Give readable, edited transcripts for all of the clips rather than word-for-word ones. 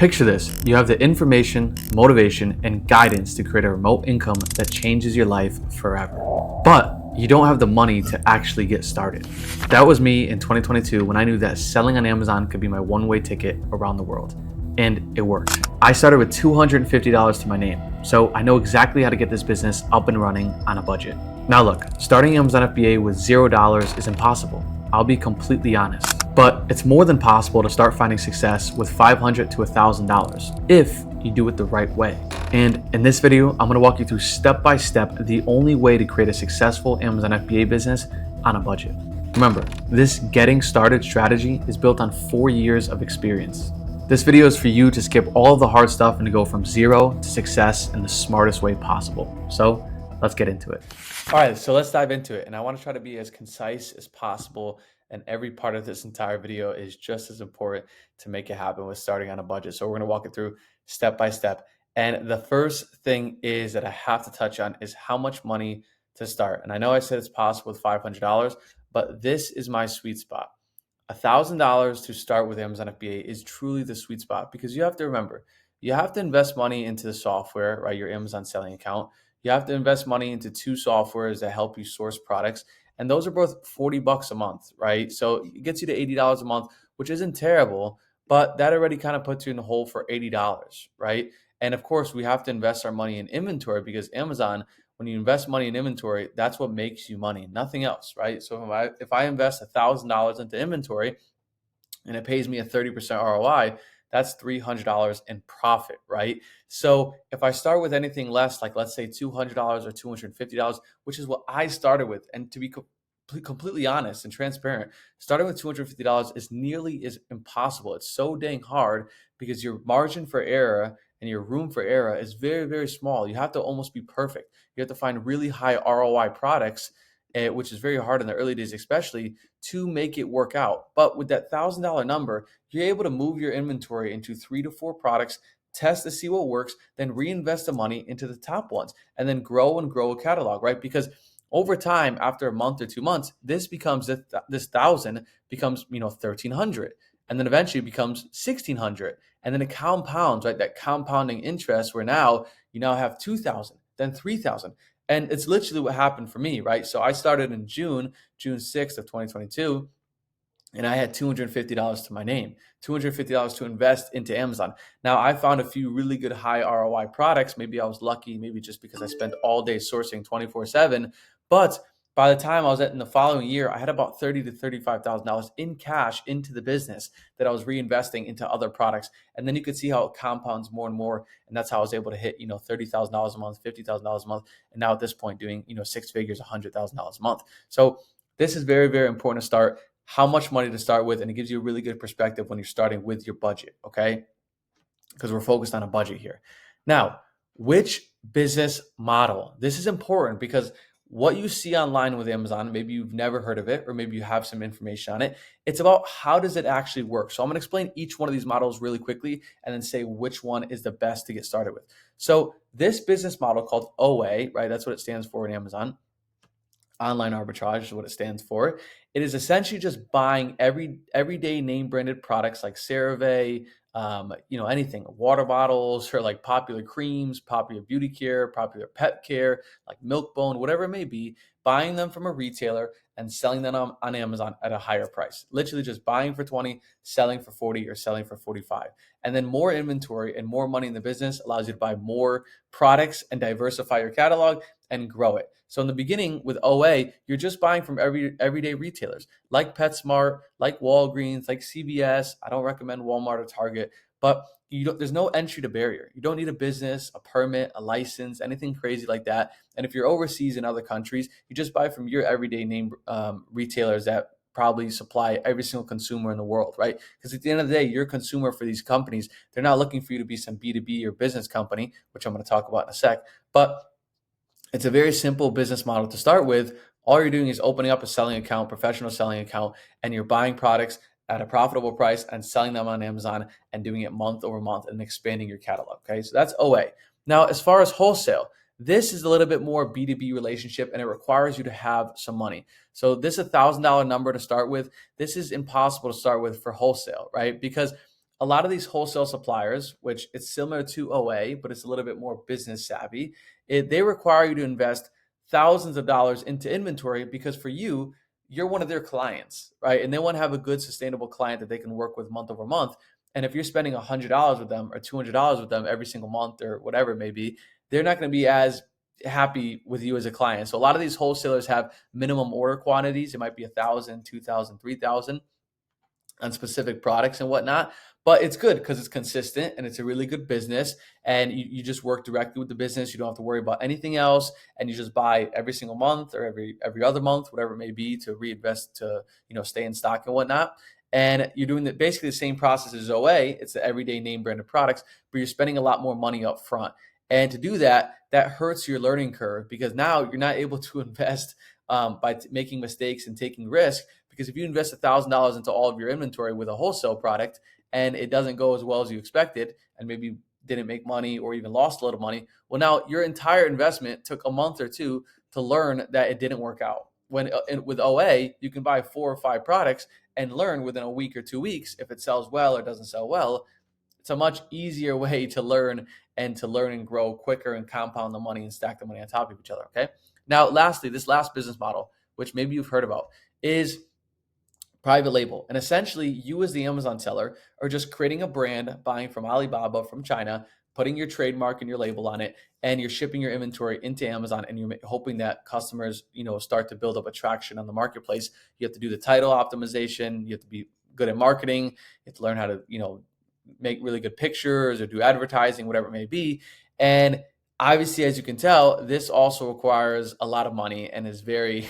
Picture this, you have the information, motivation, and guidance to create a remote income that changes your life forever. But you don't have the money to actually get started. That was me in 2022 when I knew that selling on Amazon could be my one-way ticket around the world. And it worked. I started with $250 to my name, so I know exactly how to get this business up and running on a budget. Now look, starting Amazon FBA with $0 is impossible. I'll be completely honest. But it's more than possible to start finding success with $500 to $1,000 if you do it the right way. And in this video, I'm going to walk you through step by step the only way to create a successful Amazon FBA business on a budget. Remember, this getting started strategy is built on 4 years of experience. This video is for you to skip all of the hard stuff and to go from zero to success in the smartest way possible. So let's get into it. All right, so let's dive into it. And I want to try to be as concise as possible. And every part of this entire video is just as important to make it happen with starting on a budget. So we're going to walk it through step by step. And the first thing is that I have to touch on is how much money to start. And I know I said it's possible with $500, but this is my sweet spot. $1,000 to start with Amazon FBA is truly the sweet spot because you have to remember, you have to invest money into the software, right? Your Amazon selling account. You have to invest money into 2 softwares that help you source products. And those are both $40 a month, right? So it gets you to $80 a month, which isn't terrible, but that already kind of puts you in the hole for $80, right? And of course, we have to invest our money in inventory because Amazon, when you invest money in inventory, that's what makes you money, nothing else, right? So if I invest $1,000 into inventory and it pays me a 30% ROI, that's $300 in profit, right? So if I start with anything less, like let's say $200 or $250, which is what I started with, and to be completely honest and transparent, starting with $250 is nearly as impossible. It's so dang hard because your margin for error and your room for error is very, very small. You have to almost be perfect. You have to find really high ROI products, which is very hard in the early days, especially to make it work out. But with that $1,000 number, you're able to move your inventory into 3 to 4 products, test to see what works, then reinvest the money into the top ones, and then grow and grow a catalog, right? Because over time, after a month or 2 months, this 1,000 becomes 1,300, and then eventually becomes 1,600, and then it compounds, right? That compounding interest, where now you have 2,000, then 3,000. And it's literally what happened for me, right? So I started in June 6th of 2022, and I had $250 to my name, $250 to invest into Amazon. Now, I found a few really good high ROI products. Maybe I was lucky, maybe just because I spent all day sourcing 24/7. But by the time I was in the following year, I had about $30,000 to $35,000 in cash into the business that I was reinvesting into other products. And then you could see how it compounds more and more. And that's how I was able to hit, $30,000 a month, $50,000 a month. And now at this point doing, 6 figures, $100,000 a month. So this is very, very important to start. How much money to start with, and it gives you a really good perspective when you're starting with your budget, okay? Because we're focused on a budget here. Now, which business model? This is important because what you see online with Amazon, maybe you've never heard of it, or maybe you have some information on it. It's about how does it actually work. So I'm going to explain each one of these models really quickly and then say which one is the best to get started with. So this business model called OA, right? That's what it stands for in Amazon. Online arbitrage is what it stands for. It is essentially just buying everyday name branded products like CeraVe, anything, water bottles, or like popular creams, popular beauty care, popular pet care, like Milk-Bone, whatever it may be, buying them from a retailer and selling them on Amazon at a higher price. Literally just buying for 20, selling for 40, or selling for 45. And then more inventory and more money in the business allows you to buy more products and diversify your catalog and grow it. So in the beginning with OA, you're just buying from everyday retailers like PetSmart, like Walgreens, like CVS. I don't recommend Walmart or Target, but there's no entry to barrier. You don't need a business, a permit, a license, anything crazy like that. And if you're overseas in other countries, you just buy from your everyday name retailers that probably supply every single consumer in the world, right? Because at the end of the day, you're a consumer for these companies. They're not looking for you to be some B2B or business company, which I'm going to talk about in a sec. But it's a very simple business model to start with. All you're doing is opening up a selling account, professional selling account, and you're buying products at a profitable price and selling them on Amazon and doing it month over month and expanding your catalog. Okay, so that's OA. Now, as far as wholesale, this is a little bit more B2B relationship and it requires you to have some money. So this $1,000 number to start with, this is impossible to start with for wholesale, right? Because a lot of these wholesale suppliers, which it's similar to OA, but it's a little bit more business savvy, they require you to invest thousands of dollars into inventory because for you, you're one of their clients, right? And they want to have a good, sustainable client that they can work with month over month. And if you're spending $100 with them or $200 with them every single month or whatever it may be, they're not going to be as happy with you as a client. So a lot of these wholesalers have minimum order quantities. It might be 1,000, 2,000, 3,000 on specific products and whatnot. But it's good because it's consistent and it's a really good business. And you just work directly with the business. You don't have to worry about anything else. And you just buy every single month or every other month, whatever it may be, to reinvest to stay in stock and whatnot. And you're doing basically the same process as OA. It's the everyday name branded products, but you're spending a lot more money up front. And to do that, that hurts your learning curve because now you're not able to invest by making mistakes and taking risk. Because if you invest $1,000 into all of your inventory with a wholesale product and it doesn't go as well as you expected, and maybe didn't make money or even lost a little money, well, now your entire investment took a month or two to learn that it didn't work out. When with OA, you can buy 4 or 5 products and learn within a week or 2 weeks if it sells well or doesn't sell well. It's a much easier way to learn and grow quicker and compound the money and stack the money on top of each other. Okay. Now, lastly, this last business model, which maybe you've heard about, is private label. And essentially, you as the Amazon seller are just creating a brand, buying from Alibaba, from China, putting your trademark and your label on it, and you're shipping your inventory into Amazon, and you're hoping that customers, start to build up attraction on the marketplace. You have to do the title optimization. You have to be good at marketing. You have to learn how to, make really good pictures or do advertising, whatever it may be. And obviously, as you can tell, this also requires a lot of money and is very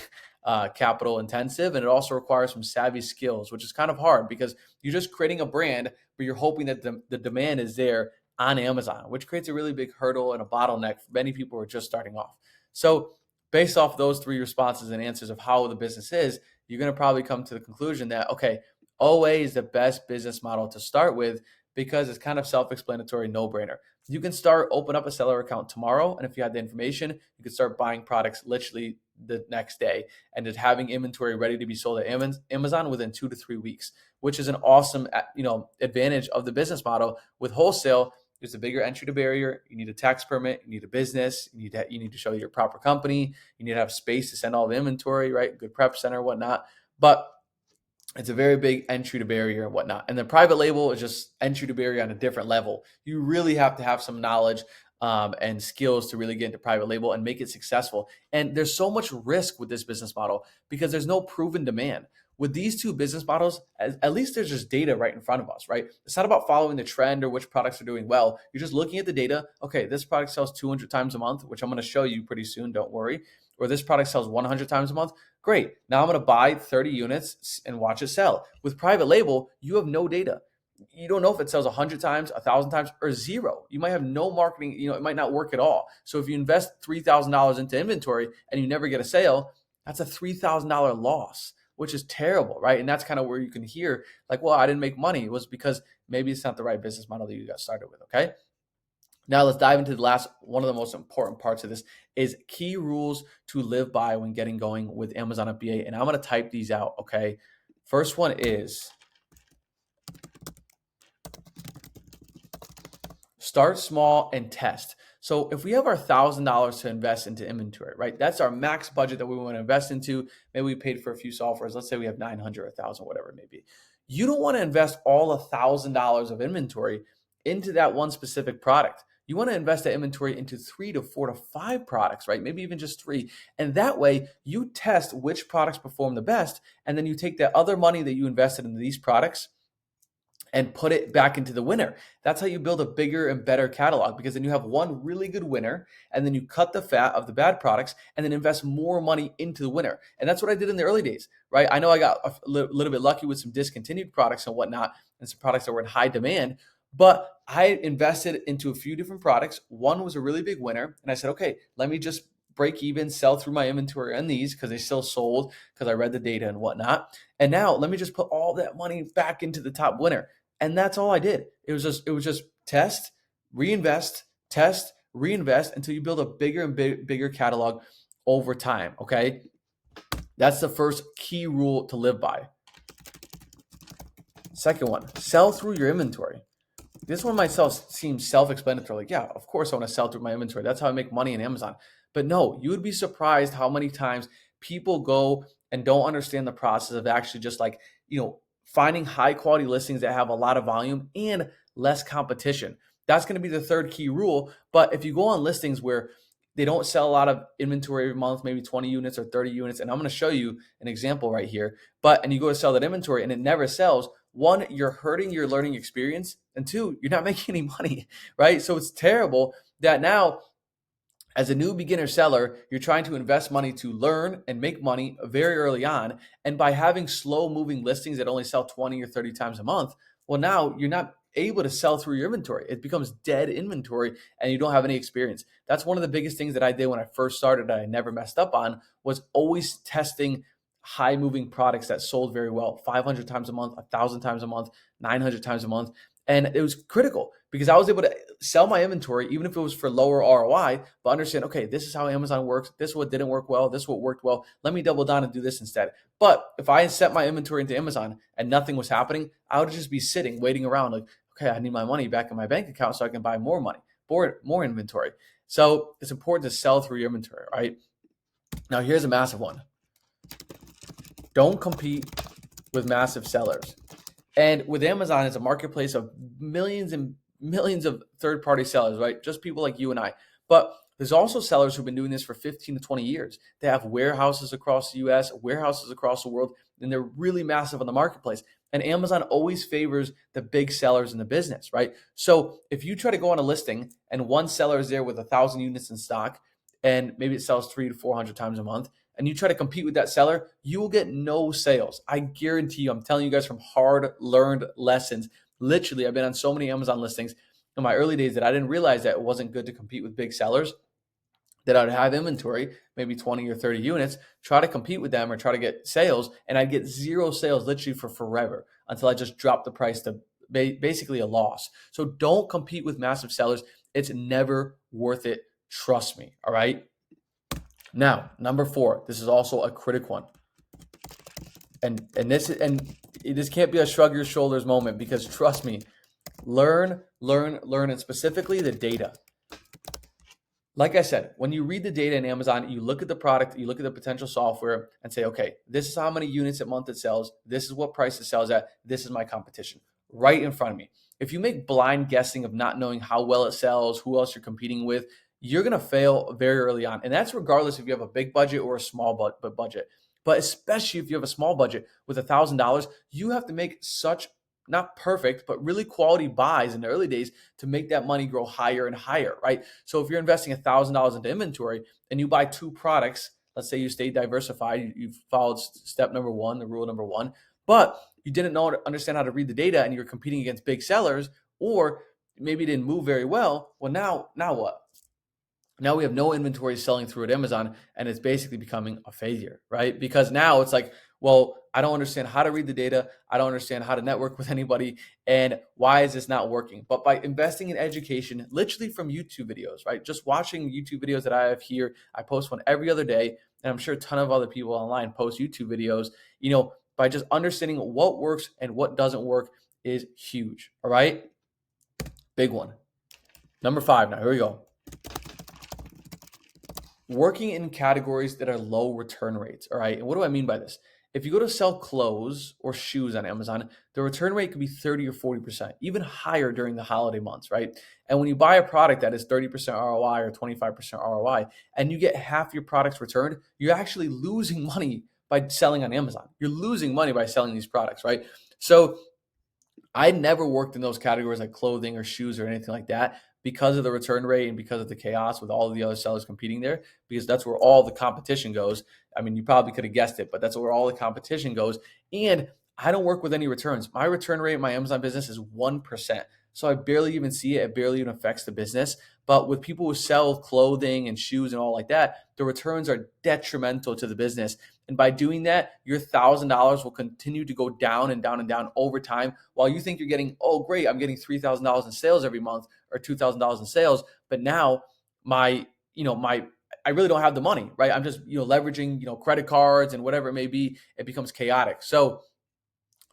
capital intensive. And it also requires some savvy skills, which is kind of hard because you're just creating a brand, but you're hoping that the demand is there on Amazon, which creates a really big hurdle and a bottleneck for many people who are just starting off. So based off those 3 responses and answers of how the business is, you're going to probably come to the conclusion that, okay, OA is the best business model to start with because it's kind of self-explanatory, no-brainer. You can open up a seller account tomorrow, and if you had the information, you could start buying products literally the next day and just having inventory ready to be sold at Amazon within 2 to 3 weeks, which is an awesome, advantage of the business model. With wholesale, there's a bigger entry to barrier. You need a tax permit, you need a business, you need to show your proper company, you need to have space to send all the inventory, right? Good prep center, whatnot. But it's a very big entry to barrier and whatnot. And the private label is just entry to barrier on a different level. You really have to have some knowledge and skills to really get into private label and make it successful. And there's so much risk with this business model because there's no proven demand. With these 2 business models, at least there's just data right in front of us, right? It's not about following the trend or which products are doing well. You're just looking at the data. Okay, this product sells 200 times a month, which I'm going to show you pretty soon, don't worry. Or this product sells 100 times a month. Great. Now I'm going to buy 30 units and watch it sell. With private label, you have no data. You don't know if it sells 100 times, 1,000 times, or 0. You might have no marketing. It might not work at all. So if you invest $3,000 into inventory and you never get a sale, that's a $3,000 loss, which is terrible, right? And that's kind of where you can hear like, well, I didn't make money. It was because maybe it's not the right business model that you got started with, okay? Now let's dive into the last, one of the most important parts of this is key rules to live by when getting going with Amazon FBA. And I'm going to type these out, okay? First one is start small and test. So if we have our $1,000 to invest into inventory, right? That's our max budget that we want to invest into. Maybe we paid for a few softwares. Let's say we have 900 or 1,000, whatever it may be. You don't want to invest all $1,000 of inventory into that one specific product. You want to invest that inventory into 3 to 4 to 5 products, right? Maybe even just 3. And that way you test which products perform the best. And then you take that other money that you invested into these products and put it back into the winner. That's how you build a bigger and better catalog, because then you have one really good winner and then you cut the fat of the bad products and then invest more money into the winner. And that's what I did in the early days, right? I know I got a little bit lucky with some discontinued products and whatnot and some products that were in high demand, but I invested into a few different products. One was a really big winner. And I said, okay, let me just break even, sell through my inventory on these because they still sold because I read the data and whatnot. And now let me just put all that money back into the top winner. And that's all I did. It was just test, reinvest, test, reinvest until you build a bigger and bigger catalog over time. Okay. That's the first key rule to live by. Second one, sell through your inventory. this one might seem self-explanatory. Like, yeah, of course I want to sell through my inventory. That's how I make money in Amazon. But no, you would be surprised how many times people go and don't understand the process of actually just like, finding high quality listings that have a lot of volume and less competition. That's going to be the third key rule. But if you go on listings where they don't sell a lot of inventory every month, maybe 20 units or 30 units, and I'm going to show you an example right here, and you go to sell that inventory and it never sells, one, you're hurting your learning experience, and two, you're not making any money, right? So it's terrible that now, as a new beginner seller, you're trying to invest money to learn and make money very early on. And by having slow moving listings that only sell 20 or 30 times a month, well, now you're not able to sell through your inventory. It becomes dead inventory and you don't have any experience. That's one of the biggest things that I did when I first started that I never messed up on, was always testing high moving products that sold very well, 500 times a month, 1,000 times a month, 900 times a month. And it was critical because I was able to sell my inventory, even if it was for lower ROI, but understand, okay, this is how Amazon works. This is what didn't work well. This is what worked well. Let me double down and do this instead. But if I set my inventory into Amazon and nothing was happening, I would just be sitting, waiting around like, okay, I need my money back in my bank account so I can buy more money, more inventory. So it's important to sell through your inventory, right? Now, here's a massive one. Don't compete with massive sellers. And with Amazon, it's a marketplace of millions and millions of third-party sellers, right? Just people like you and I. But there's also sellers who've been doing this for 15 to 20 years. They have warehouses across the US, warehouses across the world, and they're really massive on the marketplace. And Amazon always favors the big sellers in the business, right? So if you try to go on a listing and one seller is there with 1,000 units in stock, and maybe it sells 300 to 400 times a month, and you try to compete with that seller, you will get no sales. I guarantee you, I'm telling you guys from hard learned lessons. Literally, I've been on so many Amazon listings in my early days that I didn't realize that it wasn't good to compete with big sellers, that I'd have inventory, maybe 20 or 30 units, try to compete with them or try to get sales, and I'd get zero sales literally for forever until I just dropped the price to basically a loss. So don't compete with massive sellers. It's never worth it. Trust me, all right? Now, number 4, this is also a critical one. And this can't be a shrug your shoulders moment, because trust me, learn, and specifically the data. Like I said, when you read the data in Amazon, you look at the product, you look at the potential software and say, okay, this is how many units a month it sells. This is what price it sells at. This is my competition right in front of me. If you make blind guessing of not knowing how well it sells, who else you're competing with, you're going to fail very early on. And that's regardless if you have a big budget or a small budget. But especially if you have a small budget with $1,000, you have to make such, not perfect, but really quality buys in the early days to make that money grow higher and higher, right? So if you're investing $1,000 into inventory and you buy 2 products, let's say you stay diversified, you followed step number 1, the rule number 1, but you didn't understand how to read the data and you're competing against big sellers, or maybe it didn't move very well. Well, now what? Now we have no inventory selling through at Amazon, and it's basically becoming a failure, right? Because now it's like, well, I don't understand how to read the data. I don't understand how to network with anybody. And why is this not working? But by investing in education, literally from YouTube videos, right? Just watching YouTube videos that I have here, I post one every other day. And I'm sure a ton of other people online post YouTube videos, by just understanding what works and what doesn't work is huge. All right. Big one. Number 5. Now, here we go. Working in categories that are low return rates. All right. And what do I mean by this? If you go to sell clothes or shoes on Amazon, the return rate could be 30 or 40%, even higher during the holiday months, right? And when you buy a product that is 30% ROI or 25% ROI, and you get half your products returned, you're actually losing money by selling on Amazon. You're losing money by selling these products, right? So I never worked in those categories like clothing or shoes or anything like that, because of the return rate and because of the chaos with all of the other sellers competing there, because that's where all the competition goes. I mean, you probably could have guessed it, but that's where all the competition goes. And I don't work with any returns. My return rate in my Amazon business is 1%. So I barely even see it. It barely even affects the business. But with people who sell clothing and shoes and all like that, the returns are detrimental to the business. And by doing that, your $1,000 will continue to go down and down and down over time, while you think you're getting, oh, great, I'm getting $3,000 in sales every month or $2,000 in sales. But now I really don't have the money, right? I'm just, leveraging, credit cards and whatever it may be. It becomes chaotic. So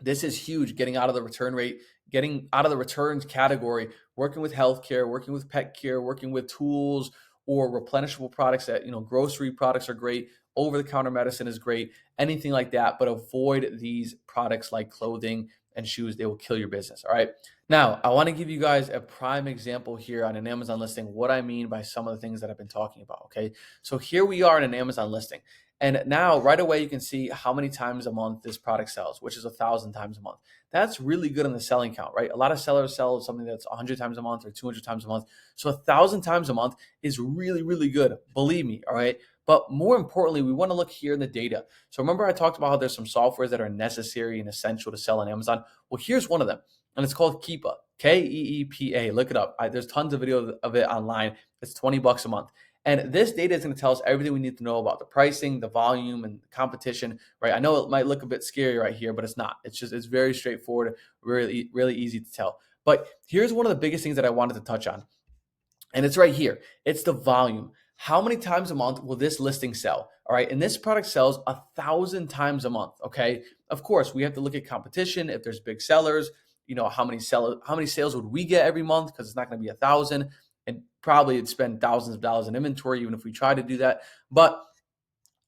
this is huge, getting out of the return rate getting out of the returns category, working with healthcare, working with pet care, working with tools or replenishable products that, grocery products are great. Over-the-counter medicine is great, anything like that, but avoid these products like clothing and shoes. They will kill your business. All right. Now, I want to give you guys a prime example here on an Amazon listing, what I mean by some of the things that I've been talking about. Okay. So here we are in an Amazon listing. And now right away, you can see how many times a month this product sells, which is 1,000 times a month. That's really good on the selling count, right? A lot of sellers sell something that's 100 times a month or 200 times a month. So 1,000 times a month is really, really good. Believe me. All right. But more importantly, we want to look here in the data. So remember I talked about how there's some softwares that are necessary and essential to sell on Amazon. Well, here's one of them, and it's called Keepa, Keepa. Look it up. There's tons of video of it online. It's $20 a month. And this data is going to tell us everything we need to know about the pricing, the volume, and the competition, right? I know it might look a bit scary right here, but it's not. It's very straightforward, really, really easy to tell. But here's one of the biggest things that I wanted to touch on. And it's right here. It's the volume. How many times a month will this listing sell? All right. And this product sells 1,000 times a month. Okay. Of course, we have to look at competition. If there's big sellers, how many sales would we get every month? Because it's not going to be 1,000. And probably it'd spend thousands of dollars in inventory, even if we try to do that. But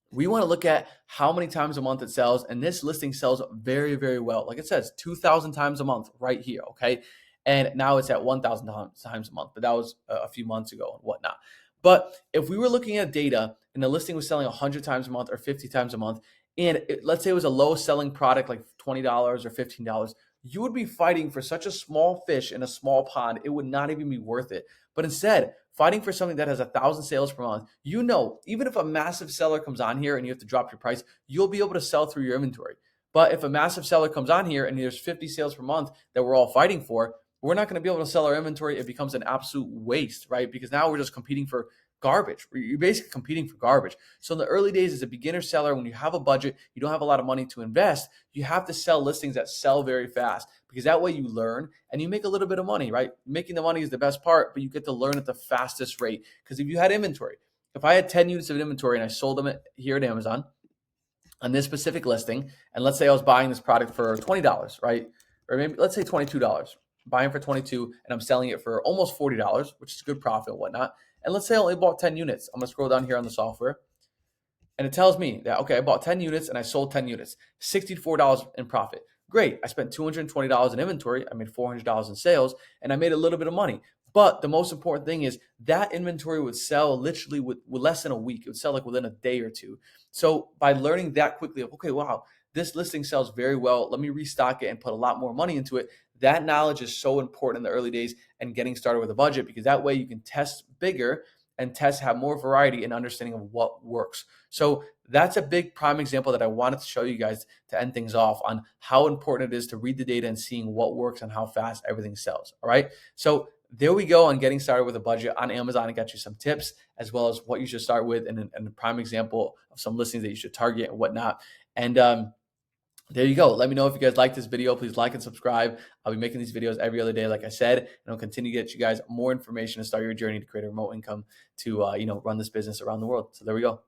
we want to look at how many times a month it sells. And this listing sells very, very well. Like it says, 2,000 times a month right here. Okay. And now it's at 1,000 times a month, but that was a few months ago and whatnot. But if we were looking at data and the listing was selling 100 times a month or 50 times a month, and let's say it was a low selling product like $20 or $15, you would be fighting for such a small fish in a small pond. It would not even be worth it. But instead, fighting for something that has 1,000 sales per month, even if a massive seller comes on here and you have to drop your price, you'll be able to sell through your inventory. But if a massive seller comes on here and there's 50 sales per month that we're all fighting for, we're not going to be able to sell our inventory. It becomes an absolute waste, right? Because now we're just competing for garbage. You're basically competing for garbage. So in the early days as a beginner seller, when you have a budget, you don't have a lot of money to invest, you have to sell listings that sell very fast, because that way you learn and you make a little bit of money, right? Making the money is the best part, but you get to learn at the fastest rate. Because if you had inventory, if I had 10 units of inventory and I sold them here at Amazon on this specific listing, and let's say I was buying this product for $20, right? Or maybe let's say $22. Buying for 22 and I'm selling it for almost $40, which is a good profit and whatnot. And let's say I only bought 10 units. I'm going to scroll down here on the software. And it tells me that, okay, I bought 10 units and I sold 10 units, $64 in profit. Great. I spent $220 in inventory. I made $400 in sales and I made a little bit of money. But the most important thing is that inventory would sell literally with less than a week. It would sell like within a day or two. So by learning that quickly, okay, wow, this listing sells very well. Let me restock it and put a lot more money into it. That knowledge is so important in the early days and getting started with a budget, because that way you can test bigger and have more variety and understanding of what works. So that's a big prime example that I wanted to show you guys to end things off on how important it is to read the data and seeing what works and how fast everything sells. All right. So there we go on getting started with a budget on Amazon. I got you some tips as well as what you should start with and a prime example of some listings that you should target and whatnot. And there you go. Let me know if you guys like this video. Please like and subscribe. I'll be making these videos every other day, like I said, and I'll continue to get you guys more information to start your journey to create a remote income to, run this business around the world. So there we go.